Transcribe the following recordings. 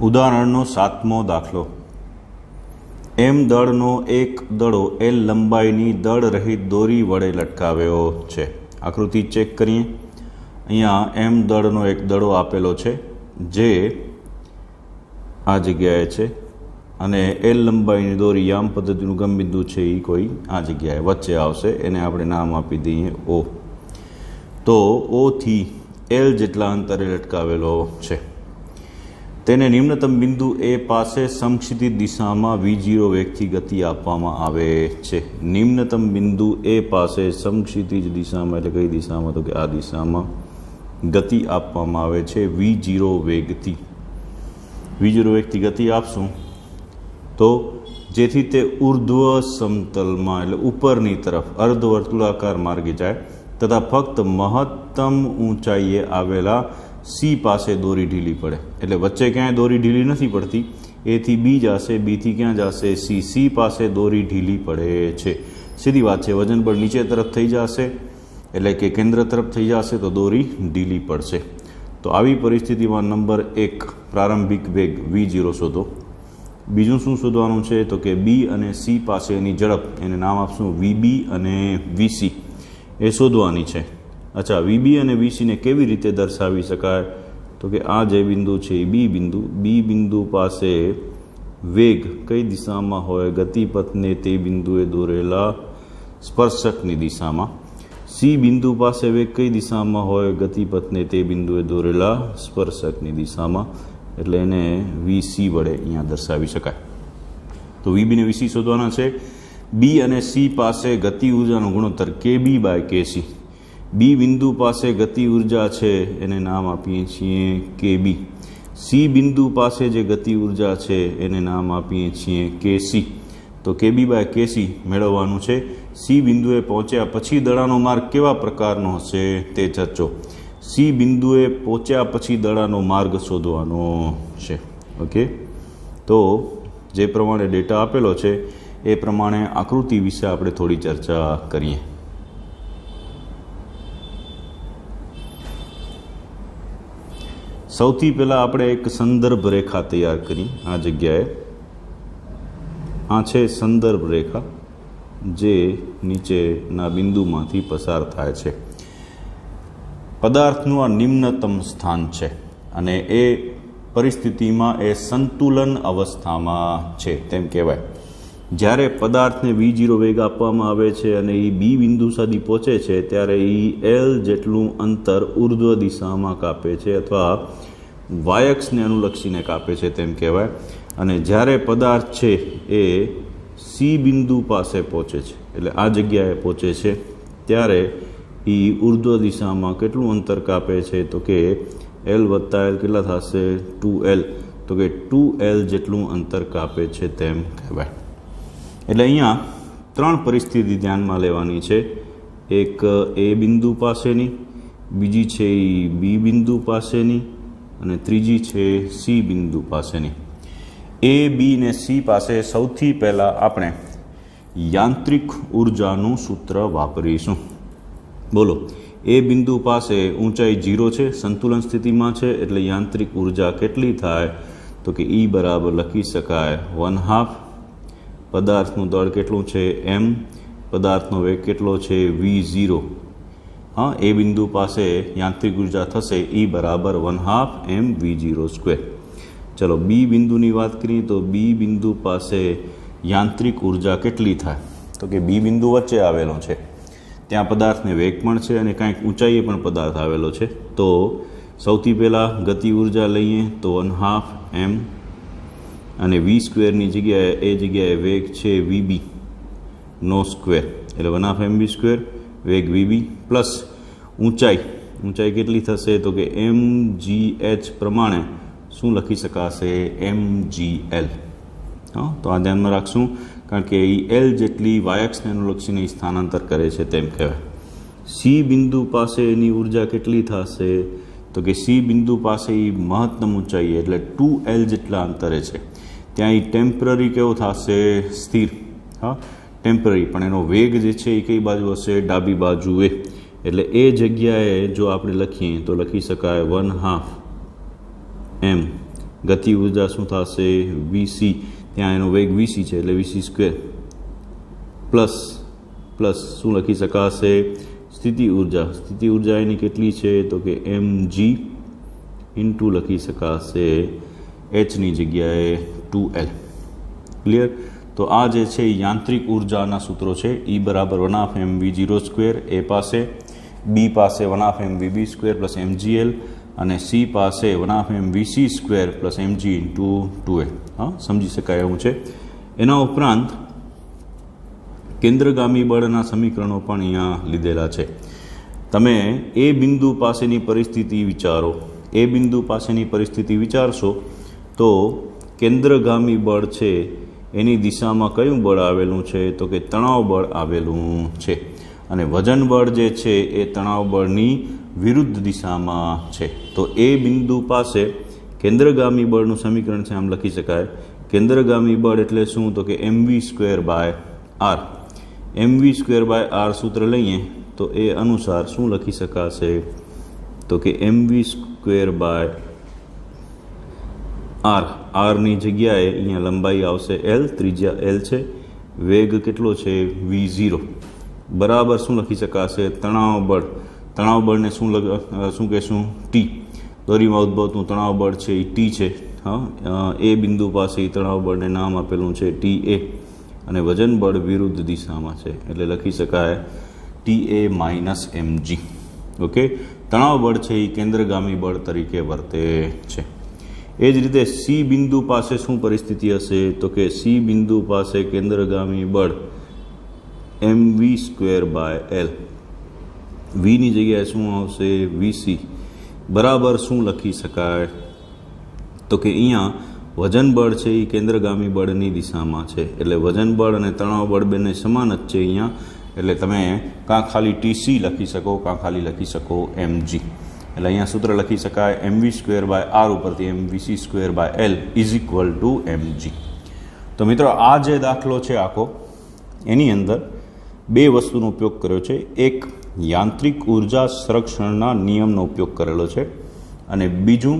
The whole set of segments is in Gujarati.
ઉદાહરણનો 7મો દાખલો. એમ દળનો એક દડો એલ લંબાઈની દળ રહિત દોરી વડે લટકાવ્યો છે. આકૃતિ ચેક કરીએ. અહીંયા એમ દળનો એક દડો આપેલો છે જે આ જગ્યાએ છે અને એલ લંબાઈની દોરી યામ પદ્ધતિનું ગમબિંદુ છે એ કોઈ આ જગ્યાએ વચ્ચે આવશે. એને આપણે નામ આપી દઈએ ઓ. તો ઓથી એલ જેટલા અંતરે લટકાવેલો છે. તેને નિમ્નતમ બિંદુ એ પાસે સમક્ષિતિજ દિશામાં v0 વેગથી ગતિ આપવામાં આવે છે. નિમ્નતમ બિંદુ એ પાસે સમક્ષિતિજ દિશામાં એટલે કઈ દિશામાં? તો કે આ દિશામાં ગતિ આપવામાં આવે છે v0 વેગથી. v0 વેગથી ગતિ આપશું તો જેથી તે ઉર્ધ્વ સમતલમાં એટલે ઉપરની તરફ અર્ધવર્તુળાકાર માર્ગે જાય તથા ફક્ત મહત્તમ ઊંચાઈએ આવેલા સી પાસે દોરી ઢીલી પડે. એટલે વચ્ચે ક્યાંય દોરી ઢીલી નથી પડતી. એથી બી જશે, બીથી ક્યાં જશે? સી. સી પાસે દોરી ઢીલી પડે છે. સીધી વાત છે. વજન બળ નીચે તરફ થઈ જશે એટલે કે કેન્દ્ર તરફ થઈ જશે તો દોરી ઢીલી પડશે. તો આવી પરિસ્થિતિમાં નંબર 1 પ્રારંભિક વેગ v0 શોધો. બીજું શું શોધવાનું છે? તો કે બી અને સી પાસેની ઝડપ, એને નામ આપશું વીબી અને વીસી, એ શોધવાની છે. અચ્છા, વીબી અને વીસીને કેવી રીતે દર્શાવી શકાય? તો કે આ જે બિંદુ છે એ બી બિંદુ. બી બિંદુ પાસે વેગ કઈ દિશામાં હોય? ગતિપથને તે બિંદુએ દોરેલા સ્પર્શકની દિશામાં. સી બિંદુ પાસે વેગ કઈ દિશામાં હોય? ગતિપથને તે બિંદુએ દોરેલા સ્પર્શકની દિશામાં. એટલે એને વીસી વડે અહીંયા દર્શાવી શકાય. તો વીબી ને વીસી શોધવાના છે. બી અને સી પાસે ગતિ ઉર્જાનો ગુણોત્તર કેબી બાય કેસી. બી બિંદુ પાસે ગતિ ઉર્જા છે એને નામ આપીએ છીએ કેબી. સી બિંદુ પાસે જે ગતિ ઉર્જા છે એને નામ આપીએ છીએ કેસી. તો કેબી બાય કેસી મેળવવાનું છે. સી બિંદુએ પહોંચ્યા પછી દડાનો માર્ગ કેવા પ્રકારનો હશે તે ચર્ચો. સી બિંદુએ પહોંચ્યા પછી દડાનો માર્ગ શોધવાનો છે. ઓકે, તો જે પ્રમાણે ડેટા આપેલો છે એ પ્રમાણે આકૃતિ વિશે આપણે થોડી ચર્ચા કરીએ. સૌથી પહેલાં આપણે એક સંદર્ભ રેખા તૈયાર કરી. આ જગ્યાએ આ છે સંદર્ભ રેખા જે નીચેના બિંદુમાંથી પસાર થાય છે. પદાર્થનું આ નિમ્નતમ સ્થાન છે અને એ પરિસ્થિતિમાં એ સંતુલન અવસ્થામાં છે તેમ કહેવાય. જ્યારે પદાર્થને v0 વેગ આપવામાં આવે છે અને એ બી બિંદુ સુધી પહોંચે છે ત્યારે એ એલ જેટલું અંતર ઉર્ધ્વ દિશામાં કાપે છે અથવા વાયક્ષને અનુલક્ષીને કાપે છે તેમ કહેવાય. અને જ્યારે પદાર્થ છે એ સી બિંદુ પાસે પહોંચે છે એટલે આ જગ્યાએ પહોંચે છે ત્યારે એ ઉર્ધ્વ દિશામાં કેટલું અંતર કાપે છે? તો કે એલ વત્તા એલ કેટલા થશે? 2l. તો કે 2l જેટલું અંતર કાપે છે તેમ કહેવાય. એટલે અહીંયા 3 પરિસ્થિતિ ધ્યાનમાં લેવાની છે. એક એ બિંદુ પાસેની, બીજી છે એ બી બિંદુ પાસેની અને ત્રીજી છે સી બિંદુ પાસેની. એ બી ને સી પાસે સૌથી પહેલાં આપણે યાંત્રિક ઉર્જાનું સૂત્ર વાપરીશું. બોલો, એ બિંદુ પાસે ઊંચાઈ 0 છે, સંતુલન સ્થિતિમાં છે, એટલે યાંત્રિક ઉર્જા કેટલી થાય? તો કે E બરાબર લખી શકાય 1/2. પદાર્થનું દળ કેટલું છે? m. પદાર્થનો વેગ કેટલો છે? v0. હા, એ બિંદુ પાસે યાંત્રિક ઉર્જા થશે E બરાબર 1/2 mv02. ચલો બી બિંદુની વાત કરીએ તો બી બિંદુ પાસે યાંત્રિક ઉર્જા કેટલી થાય? તો કે બી બિંદુ વચ્ચે આવેલો છે, ત્યાં પદાર્થને વેગ પણ છે અને કાંઈક ઊંચાઈએ પણ પદાર્થ આવેલો છે. તો સૌથી પહેલાં ગતિ ઉર્જા લઈએ તો 1/2 m અને v² જગ્યાએ એ જગ્યાએ વેગ છે vb નો સ્ક્વેર એટલે 1/2 mv². વેગ vb પ્લસ ઊંચાઈ કેટલી થશે? તો કે mgh પ્રમાણે શું લખી શકાશે? mgl. હા, તો આ ધ્યાનમાં રાખશું કારણ કે એ એલ જેટલી વાયક્ષને અનુલક્ષીને સ્થાનાંતર કરે છે તેમ કહેવાય. સી બિંદુ પાસે એની ઉર્જા કેટલી થશે? તો કે સી બિંદુ પાસે એ મહત્તમ ઊંચાઈ એટલે 2l જેટલા અંતરે છે. ત્યાં એ ટેમ્પરરી કેવો થશે? સ્થિર. હા, ટેમ્પરરી, પણ એનો વેગ જે છે એ કઈ બાજુ હશે? ડાબી બાજુએ. એટલે એ જગ્યાએ જો આપણે લખીએ તો લખી શકાય 1/2 m ગતિ ઉર્જા શું થશે વીસી, ત્યાં એનો વેગ વીસી છે એટલે વીસી સ્ક્વેર પ્લસ શું લખી શકાશે સ્થિતિ ઉર્જા એની કેટલી છે તો કે mg ઇન્ટુ લખી શકાશે એચની જગ્યાએ 2L. ક્લિયર? તો આ જે છે યાંત્રિક ઉર્જાના સૂત્રો છે. E બરાબર 1/mv02 એ પાસે, બી પાસે 1/mvb² પ્લસ mgl અને સી પાસે 1/mvc² plus mg into 2L. હા, સમજી શકાય એવું છે. એના ઉપરાંત કેન્દ્રગામી બળના સમીકરણો પણ અહીંયા લીધેલા છે. તમે એ બિંદુ પાસેની પરિસ્થિતિ વિચારો. એ બિંદુ પાસેની પરિસ્થિતિ વિચારશો તો કેન્દ્રગામી બળ છે એની દિશામાં કયું બળ આવેલું છે તો કે તણાવ બળ આવેલું છે, અને વજન બળ જે છે એ તણાવ બળની વિરુદ્ધ દિશામાં છે. તો એ બિંદુ પાસે કેન્દ્રગામી બળનું સમીકરણ છે, આમ લખી શકાય કેન્દ્રગામી બળ એટલે શું તો કે mv²/r. mv²/r સૂત્ર લઈએ તો એ અનુસાર શું લખી શકાશે તો કે mv²/r. આરની જગ્યાએ અહીંયા લંબાઈ આવશે L, ત્રિજ્યા L છે, વેગ કેટલો છે v0 બરાબર શું લખી શકાશે તણાવ બળને શું કહેશું T. દોરીમાં ઉદ્ભવતું તણાવ બળ છે એ T છે. હા, એ બિંદુ પાસે તણાવ બળને નામ આપેલું છે TA, અને વજન બળ વિરુદ્ધ દિશામાં છે એટલે લખી શકાય TA - mg. ઓકે, તણાવ બળ છે એ કેન્દ્રગામી બળ તરીકે વર્તે છે. એ જ રીતે સી બિંદુ પાસે શું પરિસ્થિતિ હશે તો કે સી બિંદુ પાસે કેન્દ્રગામી બળ mv²/L. વીની જગ્યાએ શું આવશે વીસી બરાબર શું લખી શકાય તો કે અહીંયા વજન બળ છે એ કેન્દ્રગામી બળની દિશામાં છે એટલે વજન બળ અને તણાવ બળ બંને સમાન જ છે અહીંયા, એટલે તમે કાં ખાલી TC લખી શકો કાં ખાલી લખી શકો mg. એટલે અહીંયા સૂત્ર લખી શકાય mv²/r ઉપરથી mvc²/L = mg. તો મિત્રો આ જે દાખલો છે આખો એની અંદર બે વસ્તુનો ઉપયોગ કર્યો છે. એક યાંત્રિક ઉર્જા સંરક્ષણના નિયમનો ઉપયોગ કરેલો છે અને બીજું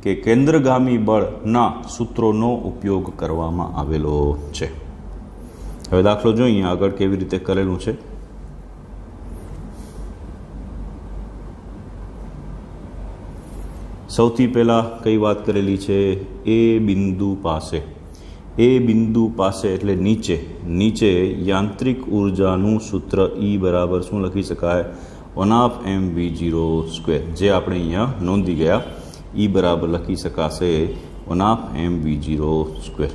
કે કેન્દ્રગામી બળના સૂત્રોનો ઉપયોગ કરવામાં આવેલો છે. હવે દાખલો જોઈએ આગળ કેવી રીતે કરેલું છે. સૌથી પહેલાં કઈ વાત કરેલી છે એ બિંદુ પાસે એટલે નીચે યાંત્રિક ઉર્જાનું સૂત્ર E બરાબર શું લખી શકાય 1/mv02, જે આપણે અહીંયા નોંધી ગયા. E બરાબર લખી શકાશે 1/mv02.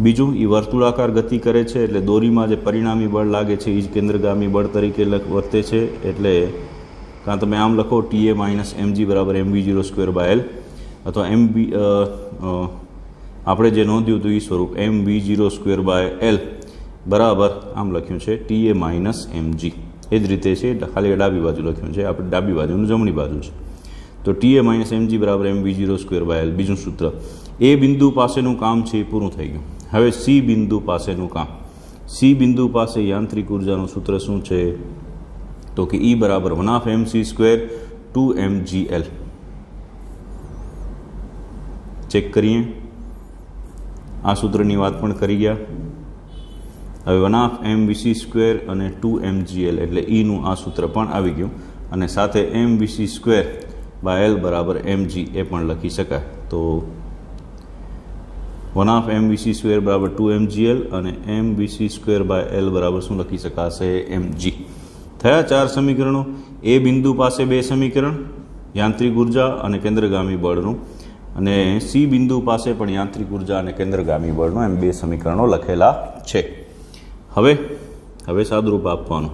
બીજું એ વર્તુળાકાર ગતિ કરે છે એટલે દોરીમાં જે પરિણામી બળ લાગે છે એ જ કેન્દ્રગામી બળ તરીકે વર્તે છે, એટલે કાં તમે આમ લખો TA - mg બરાબર mv02/L અથવા આપણે જે નોંધ્યું હતું એ સ્વરૂપ mv02/L બરાબર આમ લખ્યું છે TA - mg. એ જ રીતે છે, ખાલી ડાબી બાજુ લખ્યું છે, આપણે ડાબી બાજુનું જમણી બાજુ છે. તો TA - mg બરાબર mv02/L. બીજું સૂત્ર એ બિંદુ પાસેનું કામ છે એ પૂરું થઈ ગયું. હવે સી બિંદુ પાસેનું કામ. સી બિંદુ પાસે યાંત્રિક ઉર્જાનું સૂત્ર શું છે તો કે E બરાબર 1/mc² 2mgl. ચેક કરીએ, આ સૂત્રની વાત પણ કરી ગયા. હવે 1/mvc² અને 2mgl એટલે ઈનું આ સૂત્ર પણ આવી ગયું, અને સાથે mvc²/L બરાબર mg એ પણ લખી શકાય. તો 1/mvc² બરાબર 2mgl અને mvc²/L બરાબર શું લખી શકાશે mg. થયા 4 સમીકરણો. એ બિંદુ પાસે 2 સમીકરણ યાંત્રિક ઉર્જા અને કેન્દ્રગામી બળનું, અને સી બિંદુ પાસે પણ યાંત્રિક ઉર્જા અને કેન્દ્રગામી બળનું, એમ 2 સમીકરણો લખેલા છે. હવે સાદુરૂપ આપવાનું.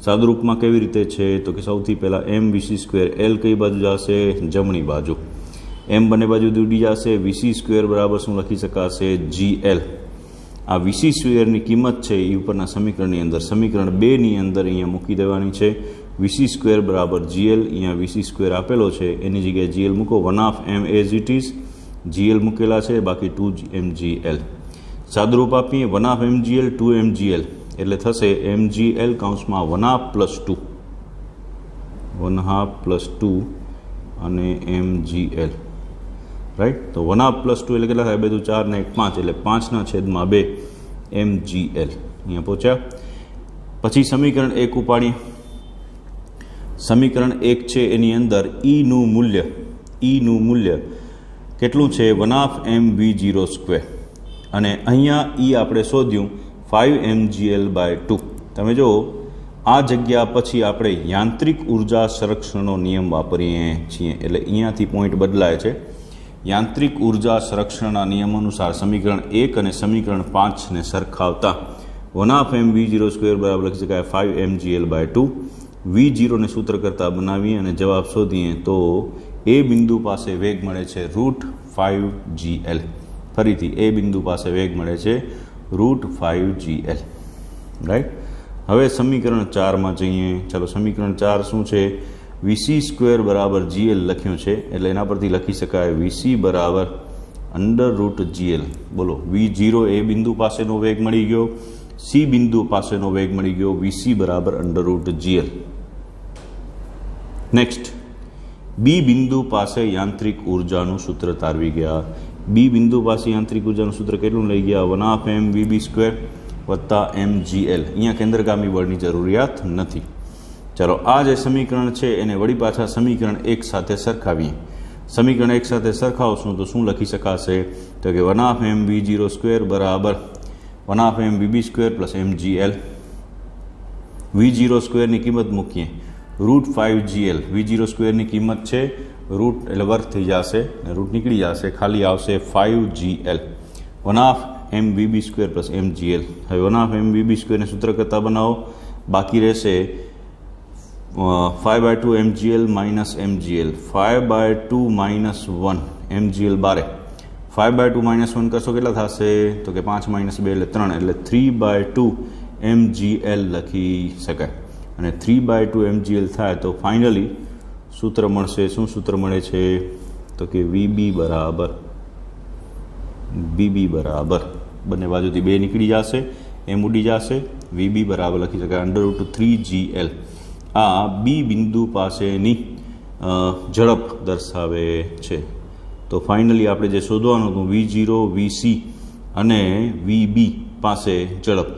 સાદુરૂપમાં કેવી રીતે છે તો કે સૌથી પહેલાં mvc²L કઈ બાજુ જશે જમણી બાજુ, m બંને બાજુ ઉડી જશે, vc² બરાબર શું લખી શકાશે gl. આ vc² કિંમત છે એ ઉપરના સમીકરણની અંદર સમીકરણ 2ની અંદર અહીંયા મૂકી દેવાની છે. vc² બરાબર gl, અહીંયા vc² આપેલો છે એની જગ્યાએ gl મૂકો. 1/m as it is, gl મૂકેલા છે, બાકી 2mgl. સાદુરૂપ આપીએ 1/mgl 2mgl એટલે થશે mgl કૌંસમાં 1/2 1/2 અને mgl રાઈટ। તો 1/2 એટલે કેટલા થાય? 2 × 4 ને 1 5 એટલે 5/2 mgl અહીંયા પહોંચ્યા। પછી સમીકરણ 1 ઉપાડીએ। સમીકરણ 1 છે એની અંદર ઈનું મૂલ્ય કેટલું છે? 1/mv02 અને અહીંયા ઈ આપણે શોધ્યું 5mgl/2। તમે જો આ જગ્યા પછી આપણે યાંત્રિક ઉર્જા સંરક્ષણનો નિયમ વાપરીએ છીએ એટલે અહીંયાથી પોઈન્ટ બદલાય છે। યાંત્રિક ઉર્જા સંરક્ષણના નિયમ અનુસાર સમીકરણ 1 અને સમીકરણ 5ને સરખાવતા 1/mv02 બરાબર લખી શકાય 5mgl/2। v0 ને સૂત્ર કરતાં બનાવીએ અને જવાબ શોધીએ તો એ બિંદુ પાસે વેગ મળે છે √5gl। ફરીથી એ બિંદુ પાસે વેગ મળે છે √5gl, રાઈટ। હવે સમીકરણ 4માં જઈએ। ચાલો સમીકરણ 4 શું છે? vc² બરાબર gl લખ્યું છે એટલે એના પરથી લખી શકાય vc બરાબર √gl। બોલો, v0 એ બિંદુ પાસેનો વેગ મળી ગયો, c બિંદુ પાસેનો વેગ મળી ગયો, vc બરાબર √gl। નેક્સ્ટ, બી બિંદુ પાસે યાંત્રિક ઉર્જાનું સૂત્ર તારવી ગયા। બી બિંદુ પાસે યાંત્રિક ઉર્જાનું સૂત્ર કેટલું લઈ ગયા? 1/mvb² વત્તા mgl। અહીંયા કેન્દ્રગામી બળની જરૂરિયાત નથી। ચાલો આ જે સમીકરણ છે એને વળી પાછા સમીકરણ 1 સાથે સરખાવીએ। સમીકરણ 1 સાથે સરખાવશું તો શું લખી શકાશે? તો કે 1/mv02 બરાબર 1/mvb² પ્લસ mgl। v02 ની કિંમત મૂકીએ √5gl। v02 ની કિંમત છે રૂટ એટલે વર્ગ થઈ જશે ને રૂટ નીકળી જશે, ખાલી આવશે 5gl 1/mvb² પ્લસ mgl। હવે 1/mvb² ને સૂત્ર કરતાં બનાવો, બાકી રહેશે 5/2 mgl માઇનસ mgl, 5/2 -1 mgl બારે 5/2 -1 કરશો કેટલા થશે? તો કે 5 - 2 એટલે 3 એટલે 3/2 mgl લખી શકાય। અને 3/2 mgl થાય તો ફાઇનલી સૂત્ર મળશે। શું સૂત્ર મળે છે? તો કે vb બરાબર bb બરાબર બંને બાજુથી 2 નીકળી જશે, એમ ઉડી જશે, vb બરાબર લખી શકાય √3gl। આ બી બિંદુ પાસેની ઝડપ દર્શાવે છે। તો ફાઇનલી આપણે જે શોધવાનું હતું v0, vc અને vb પાસે ઝડપ,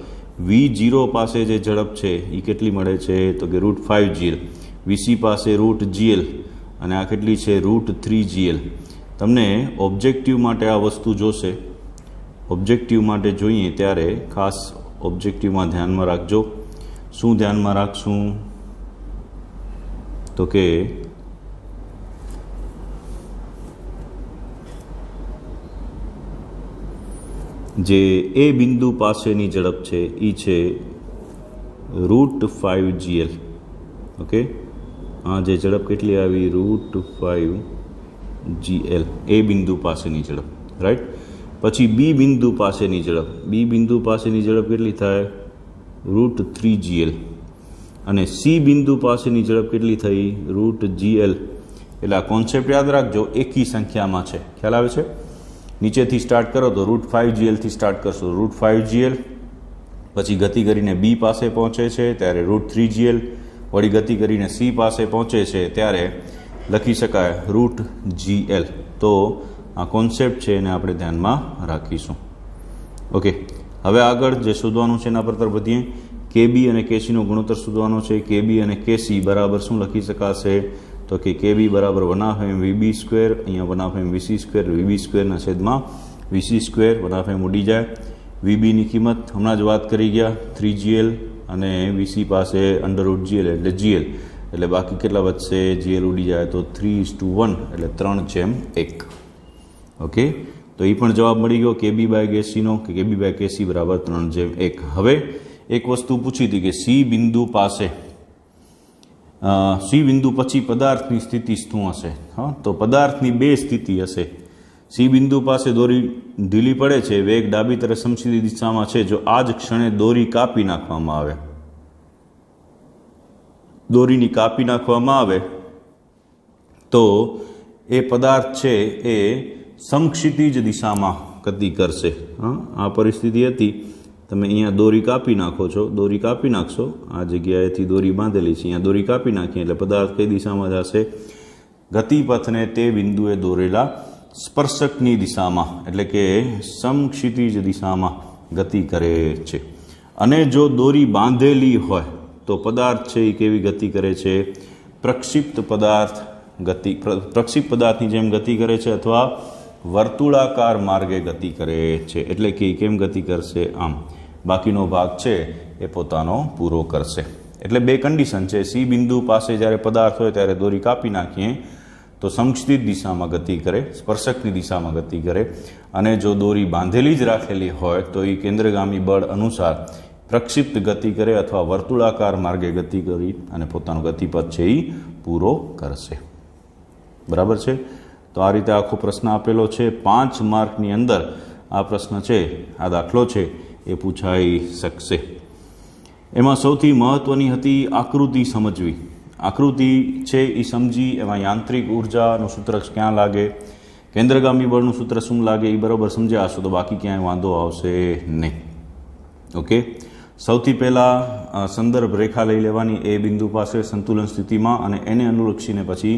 v0 પાસે જે ઝડપ છે એ કેટલી મળે છે? તો કે √5gl, vc પાસે √gl અને આ કેટલી છે? √3gl। તમને ઓબ્જેક્ટિવ માટે આ વસ્તુ જોશે, ઓબ્જેક્ટિવ માટે જોઈએ ત્યારે ખાસ ઓબ્જેક્ટિવમાં ધ્યાનમાં રાખજો। શું ધ્યાનમાં રાખશું? તો કે જે એ બિંદુ પાસેની ઝડપ છે એ છે √5gl। ઓકે, આ જે ઝડપ કેટલી આવી? √5gl એ બિંદુ પાસેની ઝડપ, રાઈટ। પછી બી બિંદુ પાસેની ઝડપ, બી બિંદુ પાસેની ઝડપ કેટલી થાય? √3gl અને સી બિંદુ પાસેની ઝડપ કેટલી થઈ? √gl। એટલે આ કોન્સેપ્ટ યાદ રાખજો, એકી સંખ્યામાં છે, ખ્યાલ આવે છે? નીચેથી સ્ટાર્ટ કરો તો √5gl થી સ્ટાર્ટ કરશો, √5gl પછી ગતિ કરીને બી પાસે પહોંચે છે ત્યારે √3gl, વળી ગતિ કરીને સી પાસે પહોંચે છે ત્યારે લખી શકાય √gl। તો આ કોન્સેપ્ટ છે એને આપણે ધ્યાનમાં રાખીશું। ઓકે, હવે આગળ જે શોધવાનું છે એના પર તરફ વધીએ। કેબી અને કેસીનો ગુણોત્તર શોધવાનો છે। કેબી અને કેસી બરાબર શું લખી શકાશે? તો કે કેબી બરાબર 1/mvb², અહીંયા 1/mvc², vb² ના છેદમાં vc², 1/m ઉડી જાય। વીબીની કિંમત હમણાં જ વાત કરી ગયા 3gl અને vc પાસે √gl એટલે gl, એટલે બાકી કેટલા વધશે? gl ઉડી જાય તો 3:1 એટલે 3/1। ઓકે, તો એ પણ જવાબ મળી ગયો કેબી/કેસીનો કે કેબી/કેસી બરાબર 3/1। હવે એક વસ્તુ પૂછી હતી કે સી બિંદુ પાસે સી બિંદુ પછી પદાર્થની સ્થિતિ શું હશે? હા, તો પદાર્થની બે સ્થિતિ હશે। સી બિંદુ પાસે દોરી ઢીલી પડે છે, વેગ ડાબી તરફ સમસીધી દિશામાં છે, જો આ જ ક્ષણે દોરી કાપી નાખવામાં આવે, દોરીની કાપી નાખવામાં આવે તો એ પદાર્થ છે એ સમક્ષિતિજ દિશામાં ગતિ કરશે। હા, આ પરિસ્થિતિ હતી, તમે અહીંયા દોરી કાપી નાખો છો, દોરી કાપી નાખશો, આ જગ્યાએથી દોરી બાંધેલી છે, અહીંયા દોરી કાપી નાખીએ એટલે પદાર્થ કઈ દિશામાં જશે? ગતિપથને તે બિંદુએ દોરેલા સ્પર્શકની દિશામાં એટલે કે સમક્ષિતિજ દિશામાં ગતિ કરે છે. અને જો દોરી બાંધેલી હોય તો પદાર્થ છે એ કેવી ગતિ કરે છે? પ્રક્ષિપ્ત પદાર્થની જેમ ગતિ કરે છે અથવા વર્તુળાકાર માર્ગે ગતિ કરે છે. એટલે કે કેમ ગતિ કરશે? આમ. બાકીનો ભાગ છે એ પોતાનો પૂરો કરશે. એટલે બે કન્ડિશન છે. સી બિંદુ પાસે જ્યારે પદાર્થ હોય ત્યારે દોરી કાપી નાખીએ તો સમક્ષિતિજ દિશામાં ગતિ કરે, સ્પર્શકની દિશામાં ગતિ કરે. અને જો દોરી બાંધેલી જ રાખેલી હોય તો એ કેન્દ્રગામી બળ અનુસાર પ્રક્ષિપ્ત ગતિ કરે અથવા વર્તુળાકાર માર્ગે ગતિ કરી અને પોતાનો ગતિપથ છે એ પૂરો કરશે. બરાબર છે? તો આ રીતે આખો પ્રશ્ન આપેલો છે. 5 માર્કની અંદર આ પ્રશ્ન છે, આ દાખલો છે એ પૂછાઈ શકશે. એમાં સૌથી મહત્વની હતી આકૃતિ સમજવી. આકૃતિ છે એ સમજી એમાં યાંત્રિક ઉર્જાનું સૂત્ર ક્યાં લાગે, કેન્દ્રગામી બળનું સૂત્ર શું લાગે એ બરાબર સમજ્યા હશો તો બાકી ક્યાંય વાંધો આવશે નહીં. ઓકે. સૌથી પહેલાં સંદર્ભ રેખા લઈ લેવાની એ બિંદુ પાસે સંતુલન સ્થિતિમાં, અને એને અનુલક્ષીને પછી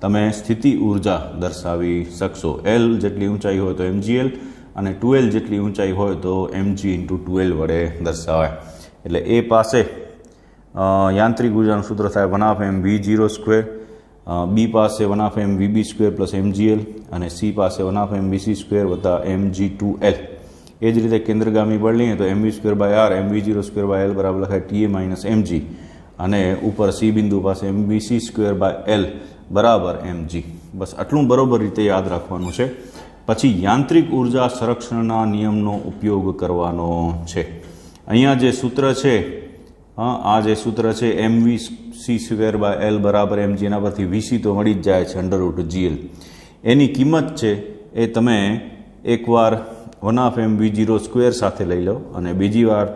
તમે સ્થિતિ ઉર્જા દર્શાવી શકશો. L જેટલી ઊંચાઈ હોય તો mgl અને 2L જેટલી ઊંચાઈ હોય તો mg × 2L વડે દર્શાવાય. એટલે એ પાસે યાંત્રિક ઉર્જાનું સૂત્ર થાય 1/mv02, બી પાસે 1/mvb² + mgl અને સી પાસે 1/mvc² + mg2l. એ જ રીતે કેન્દ્રગામી બળ લઈએ તો mv²/r mv02/l બરાબર લખાય Ta - mg અને ઉપર સી બિંદુ પાસે mvc²/l બરાબર mg. બસ આટલું બરોબર રીતે યાદ રાખવાનું છે. પછી યાંત્રિક ઉર્જા સંરક્ષણના નિયમનો ઉપયોગ કરવાનો છે. અહીંયા જે સૂત્ર છે, આ જે સૂત્ર છે mvc²/l બરાબર mg, એના પરથી vc તો મળી જ જાય છે √gl. એની કિંમત છે એ તમે એકવાર 1/mv02 સાથે લઈ લો અને બીજી વાર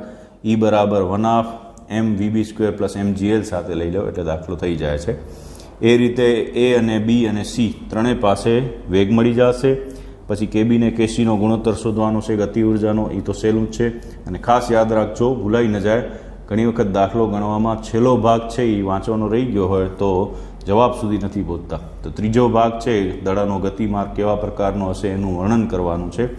e બરાબર 1/mvb² + mgl સાથે લઈ લો એટલે દાખલો થઈ જાય છે. એ રીતે એ અને બી અને સી ત્રણેય પાસે વેગ મળી જશે. પછી કેબી ને કેસીનો ગુણોત્તર શોધવાનો છે ગતિ ઉર્જાનો, એ તો સહેલું જ છે. અને ખાસ યાદ રાખજો, ભૂલાઈ ન જાય, ઘણી વખત દાખલો ગણવામાં છેલ્લો ભાગ છે એ વાંચવાનો રહી ગયો હોય તો જવાબ સુધી નથી પહોંચતા. તો ત્રીજો ભાગ છે દડાનો ગતિમાર્ગ કેવા પ્રકારનો હશે એનું વર્ણન કરવાનું છે,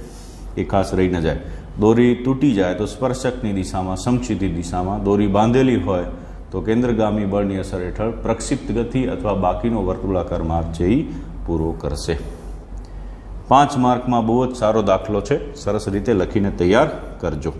એ ખાસ રહી ન જાય. દોરી તૂટી જાય તો સ્પર્શકની દિશામાં, સમક્ષિતિજ દિશામાં, દોરી બાંધેલી હોય તો કેન્દ્રગામી બળની અસર હેઠળ પ્રક્ષિપ્ત ગતિ અથવા બાકીનો વર્તુળાકાર માર્ગ છે એ પૂરો કરશે. 5 માર્કમાં બહુ જ સારો દાખલો છે. સરસ રીતે લખીને તૈયાર કરજો.